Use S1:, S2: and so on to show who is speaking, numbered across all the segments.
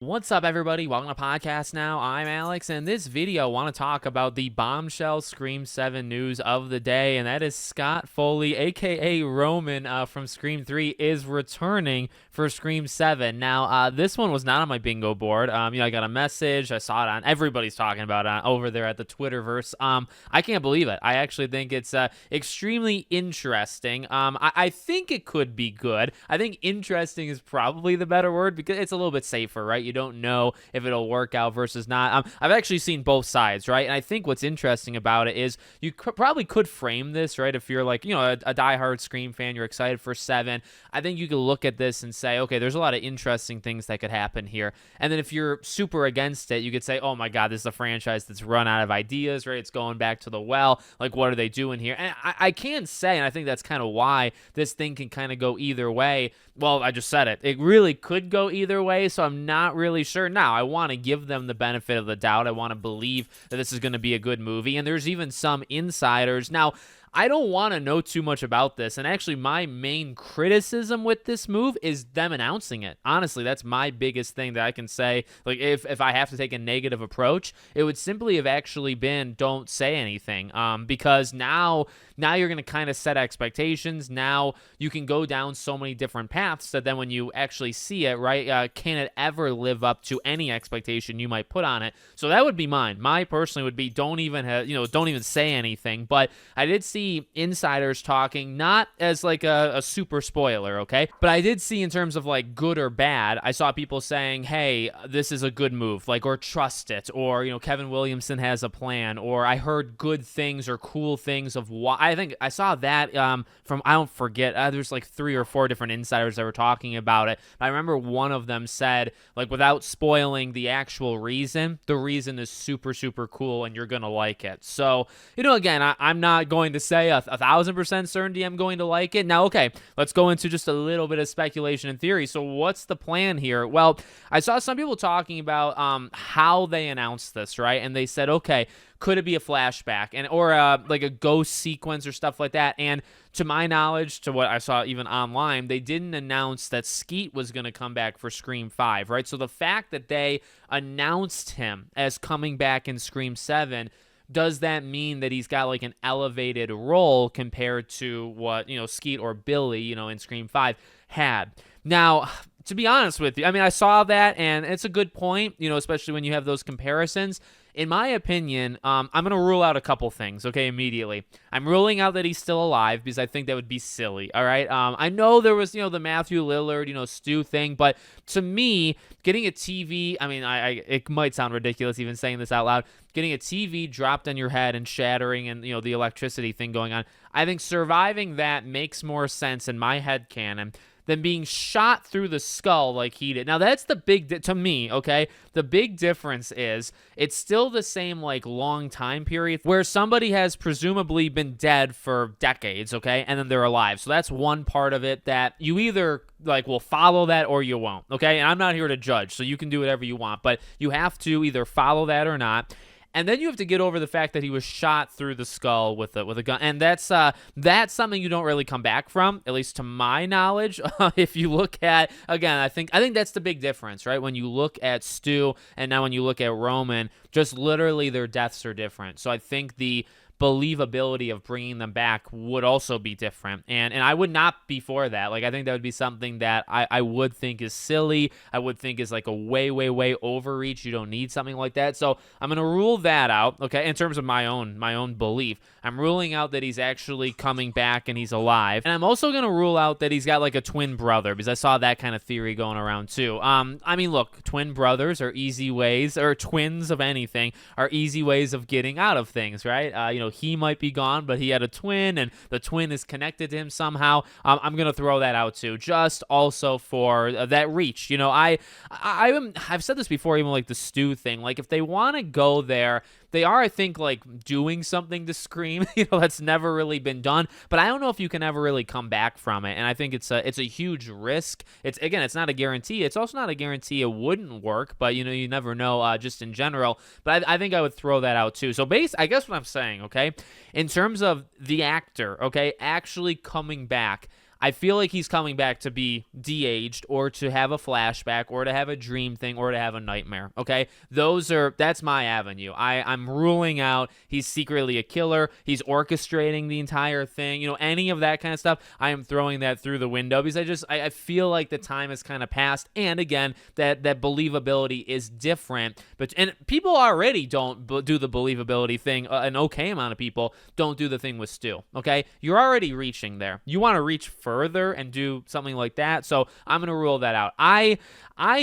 S1: What's up, everybody? Welcome to Podcast Now. I'm Alex, and this video, I want to talk about the bombshell Scream 7 news of the day, and that is Scott Foley, aka Roman from Scream 3, is returning for Scream 7. Now, this one was not on my bingo board. I got a message. I saw it on. Everybody's talking about it over there at the Twitterverse. I can't believe it. I actually think it's extremely interesting. I think it could be good. I think interesting is probably the better word because it's a little bit safer, right? You don't know if it'll work out versus not. I've actually seen both sides, right? And I think what's interesting about it is you probably could frame this, right? If you're like, a diehard Scream fan, you're excited for 7. I think you could look at this and say, okay, there's a lot of interesting things that could happen here. And then if you're super against it, you could say, oh my God, this is a franchise that's run out of ideas, right? It's going back to the well. Like, what are they doing here? And I can say, and I think that's kind of why this thing can kind of go either way. Well, I just said it. It really could go either way, so I'm not really sure. Now, I want to give them the benefit of the doubt. I want to believe that this is going to be a good movie, and there's even some insiders. Now, I don't want to know too much about this, and actually my main criticism with this move is them announcing it. Honestly, that's my biggest thing that I can say. Like, if I have to take a negative approach, it would simply have actually been don't say anything, because now you're going to kind of set expectations. Now you can go down so many different paths that then when you actually see it, right, can it ever live up to any expectation you might put on it? So that would be mine. My personally would be don't even say anything. But I did see insiders talking, not as like a super spoiler, okay? But I did see in terms of like good or bad, I saw people saying, hey, this is a good move, like, or trust it, or, Kevin Williamson has a plan, or I heard good things or cool things of why. I think I saw that from, I don't forget, there's like 3 or 4 different insiders that were talking about it. I remember one of them said, like, without spoiling the actual reason, the reason is super, super cool and you're going to like it. So, again, I'm not going to say 1,000% certainty I'm going to like it. Now, okay, let's go into just a little bit of speculation and theory. So what's the plan here? Well, I saw some people talking about how they announced this, right? And they said, okay, could it be a flashback or like a ghost sequence or stuff like that? And to my knowledge, to what I saw even online, they didn't announce that Skeet was going to come back for Scream 5, right? So the fact that they announced him as coming back in Scream 7, does that mean that he's got like an elevated role compared to what, Skeet or Billy, in Scream 5 had? Now, to be honest with you, I mean, I saw that and it's a good point, especially when you have those comparisons. In my opinion, I'm going to rule out a couple things, okay, immediately. I'm ruling out that he's still alive because I think that would be silly, all right? I know there was, the Matthew Lillard, Stu thing, but to me, getting a TV, I mean, it might sound ridiculous even saying this out loud, getting a TV dropped on your head and shattering and, the electricity thing going on, I think surviving that makes more sense in my head canon than being shot through the skull like he did. Now, that's the big, to me, okay? The big difference is it's still the same, like, long time period where somebody has presumably been dead for decades, okay? And then they're alive. So that's one part of it that you either, like, will follow that or you won't, okay? And I'm not here to judge, so you can do whatever you want. But you have to either follow that or not. And then you have to get over the fact that he was shot through the skull with a gun, and that's something you don't really come back from, at least to my knowledge. If you look at, again, I think that's the big difference, right? When you look at Stu and now when you look at Roman, just literally their deaths are different. So I think the believability of bringing them back would also be different, and I would not be for that. Like, I think that would be something that I would think is silly. I would think is like a way overreach. You don't need something like that. So I'm gonna rule that out, okay? In terms of my own belief, I'm ruling out that he's actually coming back and he's alive, and I'm also gonna rule out that he's got like a twin brother because I saw that kind of theory going around too. I mean, look, twin brothers are easy ways, or twins of anything are easy ways of getting out of things, right? He might be gone, but he had a twin, and the twin is connected to him somehow. I'm gonna throw that out too, just also for that reach. I've said this before, even like the Stu thing. Like, if they want to go there, they are, I think, like doing something to Scream, that's never really been done. But I don't know if you can ever really come back from it. And I think it's a huge risk. It's not a guarantee. It's also not a guarantee it wouldn't work. But you never know, just in general. But I think I would throw that out too. So I guess what I'm saying, okay, in terms of the actor, okay, actually coming back, I feel like he's coming back to be de-aged or to have a flashback or to have a dream thing or to have a nightmare, okay? That's my avenue. I'm ruling out he's secretly a killer. He's orchestrating the entire thing. Any of that kind of stuff, I am throwing that through the window because I feel like the time has kind of passed. And again, that believability is different. And people already don't do the believability thing. An okay amount of people don't do the thing with Stu, okay? You're already reaching there. You want to reach further and do something like that, so I'm gonna rule that out. I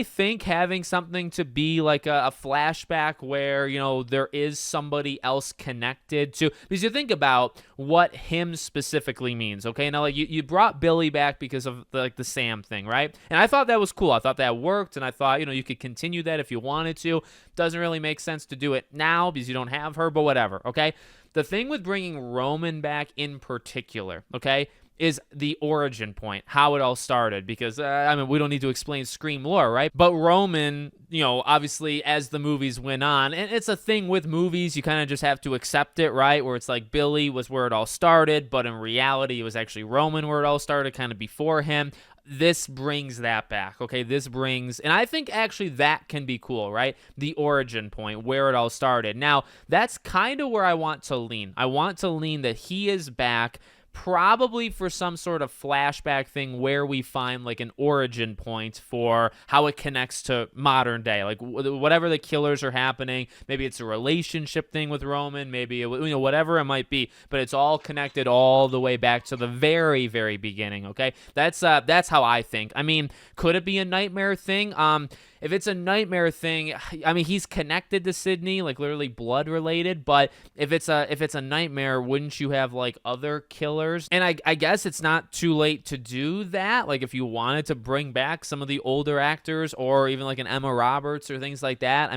S1: think having something to be like a flashback where there is somebody else connected to, because you think about what him specifically means, okay? Now, like you brought Billy back because of the Sam thing, right? And I thought that was cool. I thought that worked, and I thought you could continue that if you wanted to. Doesn't really make sense to do it now because you don't have her, but whatever, okay? The thing with bringing Roman back in particular, okay, is the origin point, how it all started, because we don't need to explain Scream lore, right? But Roman, obviously as the movies went on, and it's a thing with movies, you kind of just have to accept it, right? Where it's like Billy was where it all started, but in reality it was actually Roman where it all started, kind of before him. This brings that back, okay? And I think actually that can be cool, right? The origin point, where it all started. Now, that's kind of where I want to lean. I want to lean that he is back, probably for some sort of flashback thing where we find like an origin point for how it connects to modern day, like whatever the killers are happening. Maybe it's a relationship thing with Roman, maybe whatever it might be, but it's all connected all the way back to the very, very beginning. Okay, that's how I think. Could it be a nightmare thing? If it's a nightmare thing, he's connected to Sidney, like literally blood related. But if it's a nightmare, wouldn't you have like other killers? And I guess it's not too late to do that. Like if you wanted to bring back some of the older actors, or even like an Emma Roberts or things like that.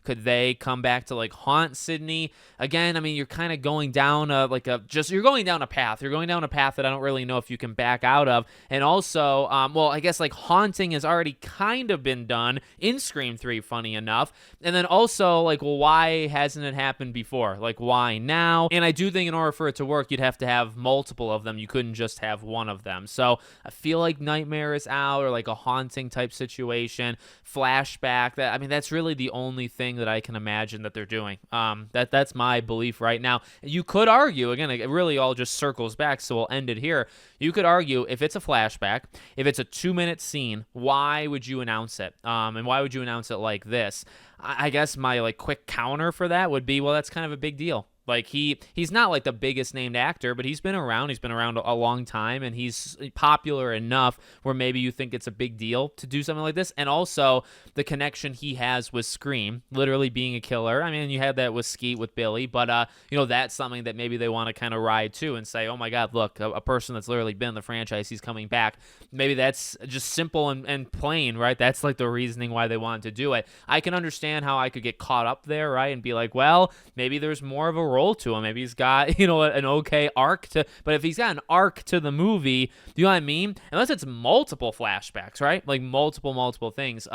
S1: Could they come back to like haunt Sidney again? You're kind of going down you're going down a path. You're going down a path that I don't really know if you can back out of. And also, I guess like haunting has already kind of been done in Scream 3, funny enough. And then also, like, well, why hasn't it happened before? Like, why now? And I do think in order for it to work, you'd have to have multiple of them. You couldn't just have one of them. So I feel like Nightmare is out, or like a haunting type situation, flashback. That's really the only thing that I can imagine that they're doing. That's my belief right now. You could argue, again, it really all just circles back, so we'll end it here. You could argue if it's a flashback, if it's a 2-minute scene, why would you announce it? And why would you announce it like this? I guess my like quick counter for that would be, well, that's kind of a big deal. Like he's not like the biggest named actor, but he's been around. He's been around a long time, and he's popular enough where maybe you think it's a big deal to do something like this. And also the connection he has with Scream, literally being a killer. You had that with Skeet with Billy, but that's something that maybe they want to kind of ride too and say, oh my God, look, a person that's literally been in the franchise, he's coming back. Maybe that's just simple and plain, right? That's like the reasoning why they wanted to do it. I can understand how I could get caught up there, right? And be like, well, maybe there's more of a role to him. Maybe he's got, an okay arc but if he's got an arc to the movie, you know what I mean? Unless it's multiple flashbacks, right? Like multiple things.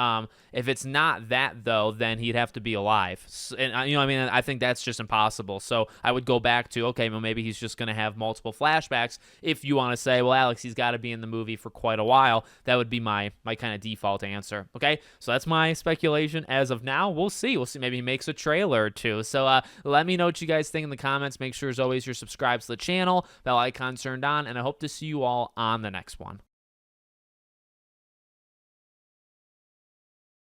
S1: If it's not that though, then he'd have to be alive. And I think that's just impossible. So I would go back to, okay, well, maybe he's just going to have multiple flashbacks. If you want to say, well, Alex, he's got to be in the movie for quite a while, that would be my kind of default answer. Okay. So that's my speculation as of now. We'll see. Maybe he makes a trailer or two. So let me know what you guys think in the comments. Make sure as always you're subscribed to the channel, bell icon turned on, and I hope to see you all on the next one.